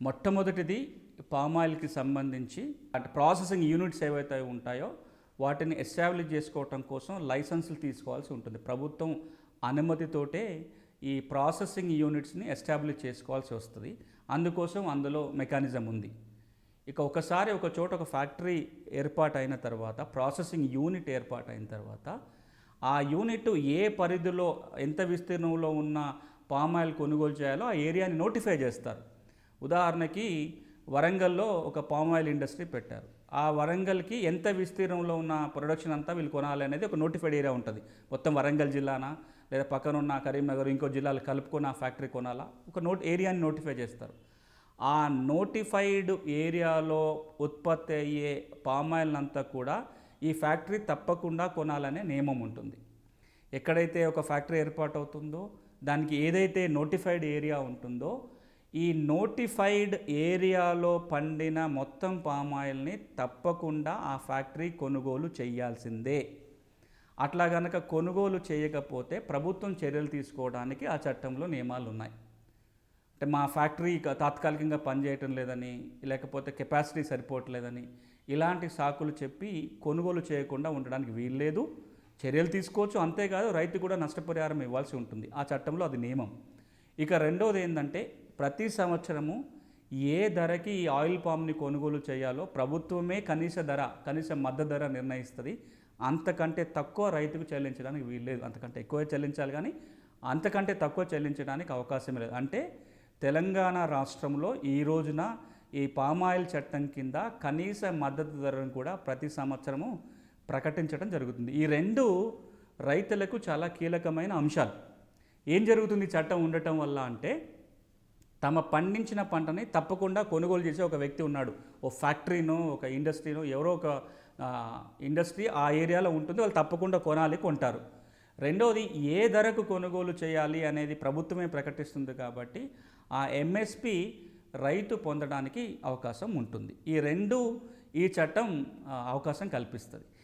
మొట్టమొదటిది పామాయిల్కి సంబంధించి అంటే ప్రాసెసింగ్ యూనిట్స్ ఏవైతే ఉంటాయో వాటిని ఎస్టాబ్లిష్ చేసుకోవటం కోసం లైసెన్సులు తీసుకోవాల్సి ఉంటుంది. ప్రభుత్వం అనుమతితోటే ఈ ప్రాసెసింగ్ యూనిట్స్ని ఎస్టాబ్లిష్ చేసుకోవాల్సి వస్తుంది. అందుకోసం అందులో మెకానిజం ఉంది. ఇక ఒకసారి ఒక చోట ఒక ఫ్యాక్టరీ ఏర్పాటైన తర్వాత, ప్రాసెసింగ్ యూనిట్ ఏర్పాటైన తర్వాత ఆ యూనిట్ ఏ పరిధిలో ఎంత విస్తీర్ణంలో ఉన్న పామాయిల్ కొనుగోలు చేయాలో ఆ ఏరియాని నోటిఫై చేస్తారు. ఉదాహరణకి వరంగల్లో ఒక పామాయిల్ ఇండస్ట్రీ పెట్టారు. ఆ వరంగల్కి ఎంత విస్తీర్ణంలో ఉన్న ప్రొడక్షన్ అంతా వీళ్ళు కొనాలి అనేది ఒక నోటిఫైడ్ ఏరియా ఉంటుంది. మొత్తం వరంగల్ జిల్లానా లేదా పక్కనున్న కరీంనగర్ ఇంకో జిల్లాలు కలుపుకొని ఆ ఫ్యాక్టరీ కొనాలా, ఒక ఏరియాని నోటిఫై చేస్తారు. ఆ నోటిఫైడ్ ఏరియాలో ఉత్పత్తి అయ్యే పామాయిల్ అంతా కూడా ఈ ఫ్యాక్టరీ తప్పకుండా కొనాలనే నియమం ఉంటుంది. ఎక్కడైతే ఒక ఫ్యాక్టరీ ఏర్పాటు అవుతుందో దానికి ఏదైతే నోటిఫైడ్ ఏరియా ఉంటుందో ఈ నోటిఫైడ్ ఏరియాలో పండిన మొత్తం పామాయిల్ని తప్పకుండా ఆ ఫ్యాక్టరీ కొనుగోలు చేయాల్సిందే. అట్లా కనుక కొనుగోలు చేయకపోతే ప్రభుత్వం చర్యలు తీసుకోవడానికి ఆ చట్టంలో నియమాలు ఉన్నాయి. అంటే మా ఫ్యాక్టరీ తాత్కాలికంగా పనిచేయటం లేదని, లేకపోతే కెపాసిటీ సరిపోవట్లేదని ఇలాంటి సాకులు చెప్పి కొనుగోలు చేయకుండా ఉండడానికి వీల్లేదు. చర్యలు తీసుకోవచ్చు. అంతేకాదు రైతు కూడా నష్టపరిహారం ఇవ్వాల్సి ఉంటుంది. ఆ చట్టంలో అది నియమం. ఇక రెండవది ఏంటంటే, ప్రతి సంవత్సరము ఏ ధరకి ఈ ఆయిల్ పామ్ని కొనుగోలు చేయాలో ప్రభుత్వమే కనీస మద్దతు ధర నిర్ణయిస్తుంది. అంతకంటే తక్కువ రైతుకు చెల్లించడానికి వీల్లేదు. అంతకంటే ఎక్కువ చెల్లించాలి, కానీ అంతకంటే తక్కువ చెల్లించడానికి అవకాశం లేదు. అంటే తెలంగాణ రాష్ట్రంలో ఈ రోజున ఈ పామాయిల్ చట్టం కింద కనీస మద్దతు ధరను కూడా ప్రతి సంవత్సరము ప్రకటించడం జరుగుతుంది. ఈ రెండు రైతులకు చాలా కీలకమైన అంశాలు. ఏం జరుగుతుంది చట్టం ఉండటం వల్ల అంటే, తమ పండించిన పంటని తప్పకుండా కొనుగోలు చేసే ఒక వ్యక్తి ఉన్నాడు. ఓ ఫ్యాక్టరీనో ఒక ఇండస్ట్రీనో ఎవరో ఒక ఇండస్ట్రీ ఆ ఏరియాలో ఉంటుంది, వాళ్ళు తప్పకుండా కొంటారు. రెండవది, ఏ ధరకు కొనుగోలు చేయాలి అనేది ప్రభుత్వమే ప్రకటిస్తుంది కాబట్టి ఆ ఎంఎస్పి రైతు పొందడానికి అవకాశం ఉంటుంది. ఈ రెండు ఈ చట్టం అవకాశం కల్పిస్తుంది.